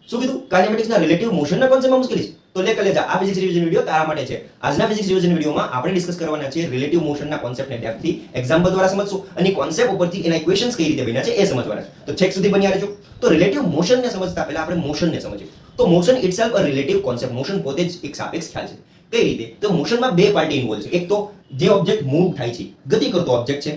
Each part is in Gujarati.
શું કીધું? કાઇનેમેટિક્સના રિલેટિવ મોશનના કોન્સેપ્ટમાં મુશ્કેલી છે. તો લે કરી લેજા. આ ફિઝિક્સ રિવિઝન વિડિયો તારા માટે છે. આજના ફિઝિક્સ રિવિઝન વિડિયોમાં આપણે ડિસ્કસ કરવાના છે રિલેટિવ મોશનના કોન્સેપ્ટને ડેપ્થથી એક્ઝામ્પલ દ્વારા સમજશું અને કોન્સેપ્ટ ઉપરથી એના ઇક્વેશન્સ કઈ રીતે બન્યા છે એ સમજવાના છે. તો છેક સુધી બન્યા રહેજો. તો રિલેટિવ મોશનને સમજતા પહેલા આપણે મોશનને સમજીએ. તો મોશન ઇટસેલ્ફ અ રિલેટિવ કોન્સેપ્ટ. મોશન પોતે જ એક સાપેક્ષ ખ્યાલ છે. કઈ રીતે? તો મોશનમાં બે પાર્ટી ઇન્વોલ્વ છે. એક તો જે ઓબ્જેક્ટ મૂવ થાય છે, ગતિ કરતો ઓબ્જેક્ટ છે,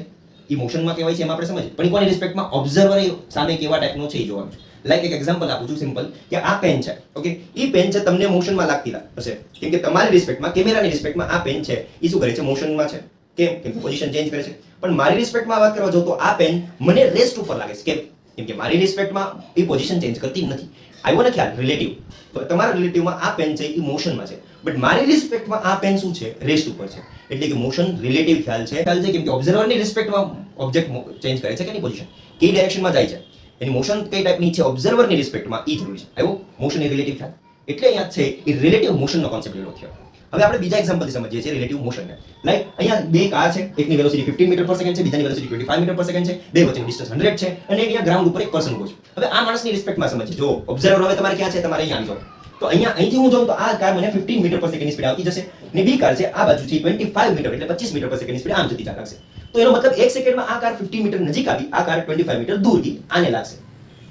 એ મોશનમાં કહેવાય છે, એમાં આપણે સમજીએ. પણ કોની રિસ્પેક્ટમાં? ઓબ્ઝર્વર સામે કેવા ટાઈપનો છે એ જોવાનું છે. લાઈક એક એક્ઝામ્પલ આપું છું સિમ્પલ, કે આ પેન છે. ઓકે, એ પેન છે તમને મોશનમાં લાગતી હશે, કેમ કે તમારી રિસ્પેક્ટમાં, કેમેરાની રિસ્પેક્ટમાં આ પેન છે એ શું કરે છે? મોશનમાં છે. કેમ? કેમ કે પોઝિશન ચેન્જ કરે છે. પણ મારી રિસ્પેક્ટમાં વાત કરવા જાઉં તો આ પેન મને રેસ્ટ ઉપર લાગે છે. કેમ? કેમ કે મારી રિસ્પેક્ટમાં એ પોઝિશન ચેન્જ કરતી નથી. આવ્યો ને ખ્યાલ? રિલેટિવ. તો તમારા રિલેટિવમાં આ પેન છે એ મોશનમાં છે, બટ મારી રિસ્પેક્ટમાં આ પેન શું છે? રેસ્ટ ઉપર છે. એટલે કે મોશન રિલેટિવ ખ્યાલ છે. કેમ કે ઓબ્ઝર્વરની રિસ્પેક્ટમાં ઓબ્જેક્ટ ચેન્જ કરે છે કે એની પોઝિશન કઈ ડાયરેક્શનમાં જાય છે, એની મોશન કઈ ટાઈપની છે ઓબ્ઝર્વરની રિસ્પેક્ટમાં એ જરૂરી છે. આવ્યો? મોશન એ રિલેટિવ ખ્યાલ. એટલે અહીંયા છે એ રિલેટિવ મોશનનો કોન્સેપ્ટ લેલો થયો. હવે આપણે બીજા એક્ઝામ્પલથી સમજીએ છીએ રિલેટિવ મોશનને. લાઈક અહીંયા બે કાર છે, એકની વેલોસિટી 15 મીટર પર સેકન્ડ છે, બીજાની વેલોસિટી 25 મીટર પર સેકન્ડ છે, બે વચ્ચેનું ડિસ્ટન્સ 100 છે અને અહીંયા ગ્રાઉન્ડ ઉપર એક પર્સન ઉભો છે. હવે આ માણસની રિસ્પેક્ટમાં સમજીએ. જો ઓબ્ઝર્વર હવે તમારે ક્યાં છે? તમારે અહીંયા આવી જાઓ. તો અહીંથી હું જોઉં તો આ કાર મને 15 મીટર પર સેકન્ડની સ્પીડ આવતી જશે ને બી કાર છે આ બાજુથી 25 મીટર એટલે 25 મીટર પર સેકન્ડની સ્પીડ આમ જતી લાગશે. તો એનો મતલબ એક સેકન્ડમાં આ કાર 15 મીટર નજીક આવી, આ કાર 25 મીટર દૂર ગઈ, આને લાગશે.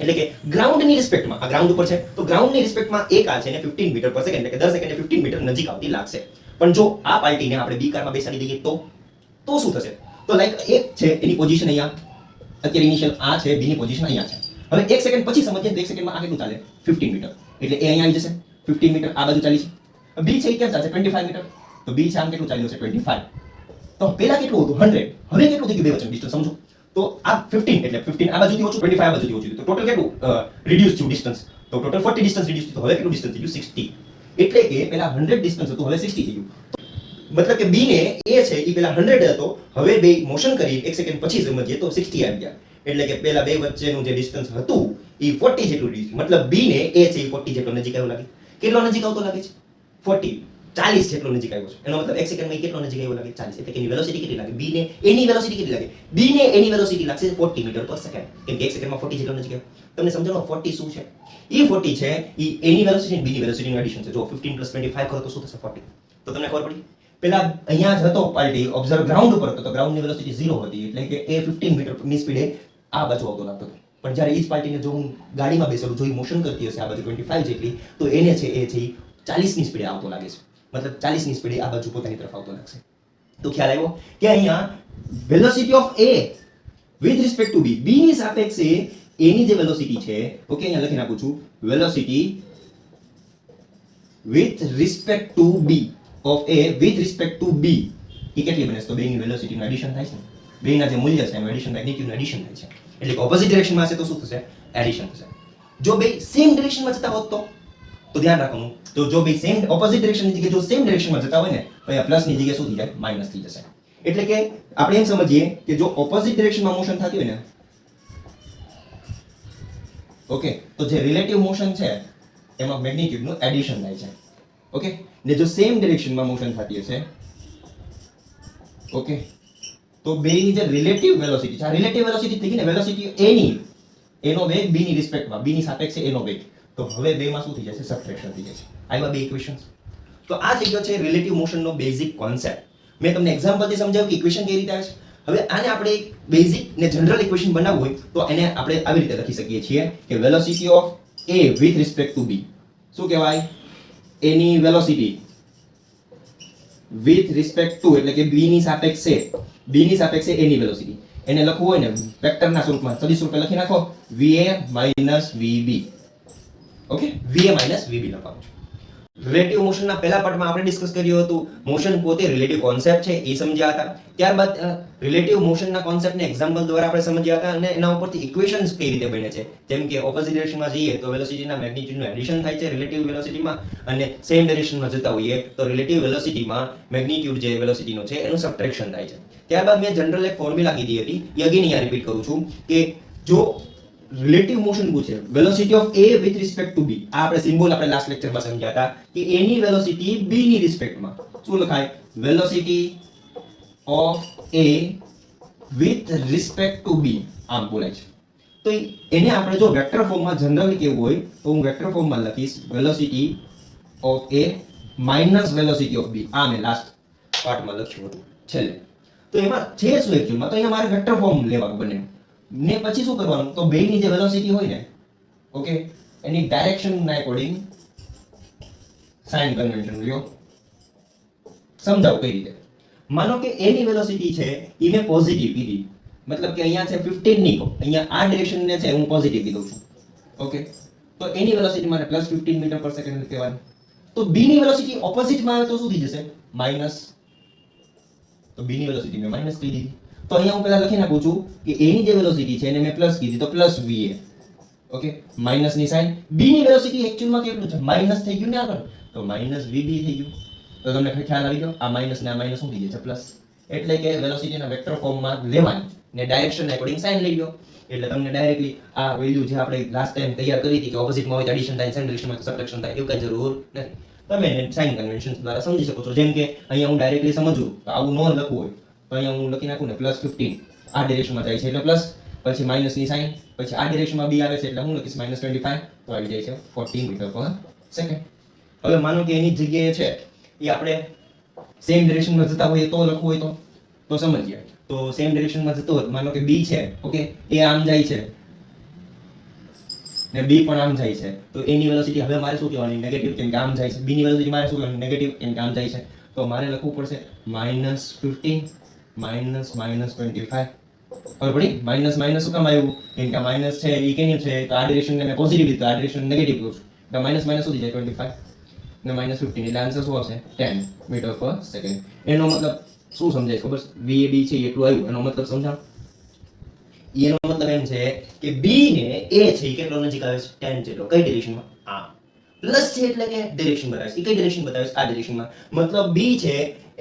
એટલે કે ગ્રાઉન્ડની રિસ્પેક્ટમાં, આ ગ્રાઉન્ડ ઉપર છે તો ગ્રાઉન્ડની રિસ્પેક્ટમાં એ કાર છે ને 15 મીટર પર સેકન્ડ એટલે કે દર સેકન્ડે 15 મીટર નજીક આવતી લાગશે. પણ જો આ પાર્ટીને આપણે બી કારમાં બેસાડી દઈએ તો શું થશે? તો લાઈક એક છે એની પોઝિશન અહીંયા, અત્યારે ઇનિશિયલ આ છે, બી ની પોઝિશન અહીંયા છે. હવે એક સેકન્ડ પછી સમજીએ તો એક સેકન્ડમાં આ કેટલું ચાલે? 15 મીટર. એટલે એ અહીંયા આવી જશે 15 મીટર આ બાજુ ચાલી છે. બી છે એ ક્યાં ચાલશે? 25 મીટર. તો બી છે આમ કેટલું ચાલ્યું છે? 25. તો પહેલા કેટલું હતું? 100. હવે કેટલું થઈ ગયું બે વચ્ચેનું ડિસ્ટન્સ? સમજો. તો આ 15 એટલે 15 આ બાજુથી ઓછું, 25 આ બાજુથી ઓછું. તો ટોટલ કેટલું રિડ્યુસ થયું ડિસ્ટન્સ? તો ટોટલ 40 ડિસ્ટન્સ રિડ્યુસ થયું. તો હવે કેટલું ડિસ્ટન્સ થઈ ગયું? 60. એટલે કે પહેલા 100 ડિસ્ટન્સ હતું, હવે 60 થઈ ગયું. મતલબ કે બી ને એ છે એ પહેલા 100 હતો, હવે બે મોશન કરી એક સેકન્ડ પછી સમજીએ તો 60 આવી ગયા. એટલે કે પહેલા બે વચ્ચેનું જે ડિસ્ટન્સ હતું એ 40 જેટલું રિડ્યુસ. મતલબ બી ને એ છે એ 40 જેટલો નજીક આવ્યો લાગે. કેટલો નજીક આવતો લાગે છે? 40. 40 જેટલો નજીક આવ્યો છે. એનો મતલબ એક સેકન્ડમાં કેટલો નજીક આવ્યો લાગે? 40. એટલે કે એની વેલોસિટી કેટલી લાગે? બી ને એની વેલોસિટી કેટલી લાગે? બી ને એની વેલોસિટી લાગશે 40 મીટર પર સેકન્ડ. કેમ કે એક સેકન્ડમાં 40 જેટલો નજીક આવ્યો. તમને સમજાણો 40 શું છે? એ 40 છે એ એની વેલોસિટી અને બી ની વેલોસિટીનું એડિશન છે. જો 15 + 25 કરો તો શું થશે? 40. તો તમને ખબર પડી? પેલા અહીંયા જ હતો પાર્ટી ઓબ્ઝર્વ ગ્રાઉન્ડ ઉપર હતો તો ગ્રાઉન્ડની વેલોસિટી 0 હતી, એટલે કે એ 15 મીટરની સ્પીડે આ બાજુ આવતો લાગતો હતો. પણ જ્યારે એ જ પાર્ટીને જો હું ગાડીમાં બેસેલું જો મોશન કરતી હશે આ બાજુ 25 જેટલી, તો એને છે એ છે 40 ની સ્પીડે આવતો લાગે છે. મતલબ 40 ની સ્પીડે આ બાજુ પોતાની તરફ આવતો લાગશે. તો ખ્યાલ આવ્યો કે અહીંયા velocity of A with respect to B, B ની સાપેક્ષે એની જે વેલોસિટી છે, ઓકે અહીંયા લખી નાખું છું, velocity with respect to B of A with respect to B A કેટલી બને? તો બેની વેલોસિટીનું એડિશન થાય છે. બેના જે મૂલ્ય છે એનું એડિશન, મેગ્નીટ્યુડનું એડિશન થાય છે. એટલે કે ઓપોઝિટ ડિરેક્શનમાં હશે તો શું થશે? એડિશન થશે. જો બે સેમ ડિરેક્શનમાં જતા હોત તો ધ્યાન રાખવાનું. તો જો બે સેમ ઓપોઝિટ ડિરેક્શનની જગ્યાએ જો સેમ ડિરેક્શનમાં જતા હોય ને તો અહીંયા પ્લસની જગ્યાએ શું થઈ જાય? માઇનસ થઈ જશે. એટલે કે આપણે એમ સમજીએ કે જો ઓપોઝિટ ડિરેક્શનમાં મોશન થતી હોય ને, ઓકે, તો જે રિલેટિવ મોશન છે એમાં મેગ્નીટ્યુડનું એડિશન થાય છે. ઓકે, ને જો સેમ ડિરેક્શનમાં મોશન થતી હશે, ઓકે, તો બેની જે રિલેટિવ વેલોસિટી છે, આ રિલેટિવ વેલોસિટી થઈ ગઈ ને, વેલોસિટી એની એનો વેગ બી ની રિસ્પેક્ટમાં, બી ની સાપેક્ષે એનો વેગ, તો હવે બેમાં શું થઈ જશે? સબટ્રેક્શન થઈ જશે. આવ્યા બે ઇક્વેશન્સ. તો આ થઈ ગયો છે રિલેટિવ મોશનનો બેઝિક કોન્સેપ્ટ. મેં તમને એક્ઝામ્પલથી સમજાવ્યું કે ઇક્વેશન કેવી રીતે આવે છે. હવે આને આપણે બેઝિક ને જનરલ ઇક્વેશન બનાવવું હોય તો એને આપણે આવી રીતે લખી શકીએ છીએ કે velocity of A with respect to B શું કહેવાય? એની વેલોસિટી વિથ રિસ્પેક્ટ ટુ એટલે કે બી ની સાપેક્ષે એની વેલોસિટી. એને લખવું હોય ને વેક્ટરના સ્વરૂપમાં, સદિશ સ્વરૂપે લખી નાખો va - vb. Okay, va - vb લખવાનું છે. રિલેટિવ મોશનના પહેલા પાર્ટમાં આપણે ડિસ્કસ કર્યું હતું મોશન પોતે રિલેટિવ કોન્સેપ્ટ છે એ સમજ્યા હતા. ત્યારબાદ રિલેટિવ મોશનના કોન્સેપ્ટને એક્ઝામ્પલ દ્વારા આપણે સમજ્યા હતા અને એના ઉપરથી ઇક્વેશન્સ કઈ રીતે બને છે. જેમ કે ઓપોઝિટ ડિરેક્શનમાં જઈએ તો વેલોસિટીના મેગ્નીટ્યુડનું એડિશન થાય છે રિલેટિવ વેલોસિટીમાં, અને સેમ ડિરેક્શનમાં જતા હોઈએ તો રિલેટિવ વેલોસિટીમાં મેગ્નીટ્યુડ જે વેલોસિટીનો છે એનું સબટ્રેક્શન થાય છે. ત્યારબાદ મેં જનરલ એક ફોર્મ્યુલા કીધી હતી, એ અગેન અહીંયા રિપીટ કરું છું કે જો રિલેટિવ મોશન પૂછે velocity of A with respect to B, આ આપણે સિમ્બોલ આપણે લાસ્ટ લેક્ચરમાં સમજ્યા હતા કે એની વેલોસિટી બી ની રિસ્પેક્ટમાં શું લખાય? Velocity of A with respect to B આમ બોલાય છે. તો તો એને આપણે જો વેક્ટર ફોર્મમાં જનરલી કેવું હોય તો હું વેક્ટર ફોર્મમાં લખીશ velocity of a minus velocity of b. આ મેં લાસ્ટ પાર્ટમાં લખ્યું હતું છેલ્લે. તો એમાં છે શું એકચ્યુઅલમાં, તો અહીંયા મારે વેક્ટર ફોર્મ લેવાનું બને ને પછી શું કરવાનું, તો બેની જે વેલોસિટી હોય ને, ઓકે, એની ડાયરેક્શન ના એકોર્ડિંગ સાઇન કન્વેન્શન લ્યો. સમજાવું કઈ રીતે. માનો કે a ની વેલોસિટી છે એ મેં પોઝિટિવ કીધી, મતલબ કે અહીંયા છે 15 ની, અહીંયા આ ડિરેક્શન ને છે હું પોઝિટિવ કીધું છું, ઓકે. તો a ની વેલોસિટી મારે +15 મીટર પર સેકન્ડ કહેવાની. તો b ની વેલોસિટી ઓપોઝિટ માં આવે તો શું થઈ જશે, માઈનસ. તો b ની વેલોસિટી મેં માઈનસ કહી દીધી. તો અહીંયા હું પહેલા લખી નાખું છું કે a ની જે વેલોસિટી છે એને મેં પ્લસ કીધી, તો પ્લસ va, ઓકે, માઈનસ ની સાઇન. b ની વેલોસિટી એક્ચ્યુઅલમાં કેટલું છે, માઈનસ થઈ ગયું ને આગળ, તો માઈનસ vb થઈ ગયું. તો તમને ખ્યાલ આવી ગયો, આ માઈનસ ને આ માઈનસ શું થઈ જાય છે, પ્લસ. એટલે કે વેલોસિટીના વેક્ટર ફોર્મમાં લેવાની ને ડાયરેક્શન એકોર્ડિંગ સાઇન લઈ લો. એટલે તમને ડાયરેક્ટલી આ વેલ્યુ જે આપણે લાસ્ટ ટાઈમ તૈયાર કરી હતી કે ઓપોઝિટમાં હોય તો એડિશન થાય, સાઇન ડિરેક્શનમાં સબટ્રેક્શન થાય, એવું કઈ જરૂર નથી. તમે સાઇન કન્વેન્શન દ્વારા સમજી શકો છો. જેમ કે અહીંયા હું ડાયરેક્ટલી સમજું તો આવું ન લખવું હોય તો અહીંયા હું લખી નાખું ને +15 આ ડિરેક્શનમાં જાય છે એટલે પ્લસ, પછી માઈનસ ની સાઇન, પછી આ ડિરેક્શનમાં b આવે છે એટલે હું લખીશ -25, તો આવી જાય છે 14 મીટર પર સેકન્ડ. હવે માનો કે એની જગ્યાએ છે એ આપણે સેમ ડિરેક્શનમાં જતા હોઈએ તો લખવું હોય તો સમજીએ. તો સેમ ડિરેક્શનમાં જતો હોય, માનો કે b છે, ઓકે, એ આમ જાય છે ને b પણ આમ જાય છે, તો a ની વેલોસિટી હવે મારે શું કહેવાની, નેગેટિવ, કેમ કે આમ જાય છે. b ની વેલોસિટી મારે શું કહેવાની, નેગેટિવ, કેમ કે આમ જાય છે. તો મારે લખવું પડશે -15 -25. હવે પડી માઈનસ માઈનસ શું કામ આવ્યું, કેમ કે માઈનસ છે એ કેમ છે, તો આ ડિરેક્શનને મેં પોઝિટિવ લીધું, આ ડિરેક્શન નેગેટિવ કરું છું, તો માઈનસ માઈનસ શું થઈ જાય 25 ને -15, એટલે આન્સર શું આવશે 10 મીટર પર સેકન્ડ. એનો મતલબ શું સમજાય ખબર છે, VAB છે એટલું આવ્યું, એનો મતલબ સમજાવ. એનો મતલબ એમ છે કે b ને a છે એ કેટલો નજીક આવે છે, 10 જેટલો. કઈ ડિરેક્શનમાં, આ પ્લસ છે એટલે કે ડિરેક્શન બતાવે છે. કઈ ડિરેક્શન બતાવે છે, આ ડિરેક્શનમાં. મતલબ b છે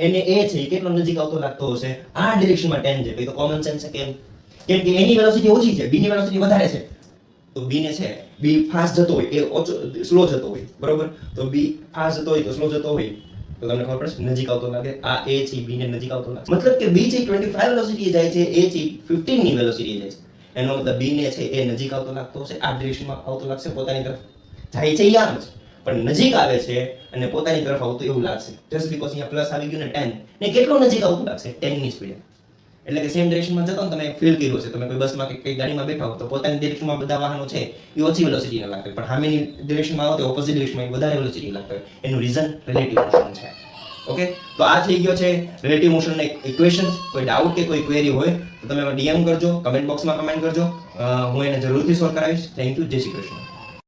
એને a છે એ કેટલો નજીક આવતો લાગતો હશે, આ ડિરેક્શનમાં 10 છે. તો કોમન સેન્સ છે. કેમ કે a ની વેલોસિટી ઓછી છે, b ની વેલોસિટી વધારે છે. તો b ને છે, b ફાસ્ટ જતો હોય, એ ઓછો સ્લો જતો હોય, બરોબર. તો b ફાસ્ટ જતો હોય તો સ્લો જતો હોય, તો તમને ખબર પડશે નજીક આવતો લાગે. આ a છે b ને નજીક આવતો લાગે. મતલબ કે b છે 25 વેલોસિટી જાય છે, a છે 15 ની વેલોસિટી જાય છે. એનો મતલબ b ને છે એ નજીક આવતો લાગતો હશે, આ ડિરેક્શનમાં આવતો લાગશે, પોતાની તરફ જાય છે યાર જ, પણ નજીક આવે છે અને પોતાની તરફ આવતું એવું લાગશે. જસ્ટ બીકોઝ અહીંયા પ્લસ આવી ગયું ને 10, ને કેટલો નજીક આવતું લાગશે, 10 ની સ્પીડે. એટલે કે સેમ ડિરેક્શનમાં જતો ને, તમે ફીલ કર્યું છે, તમે કોઈ બસમાં કે કઈ ગાડીમાં બેઠા હો તો પોતાની ડિરેક્શનમાં બધા વાહનો છે એ ઓછી વેલોસિટીને લાગતા હોય, પણ સામેની ડિરેક્શનમાં આવો તો ઓપોઝિટ ડિરેક્શનમાં વધારે વેલોસિટી લાગતા હોય. એનું રીઝન રિલેટિવ મોશન છે. ઓકે, તો આ થઈ ગયો છે રિલેટિવ મોશનના ઇક્વેશન્સ. કોઈ ડાઉટ કે કોઈ ક્વેરી હોય તો તમે DM કરજો, કમેન્ટ બોક્સમાં કમેન્ટ કરજો, હું એને જરૂરથી સોલ્વ કરાવીશ. થેન્ક યુ, જય શ્રી કૃષ્ણ.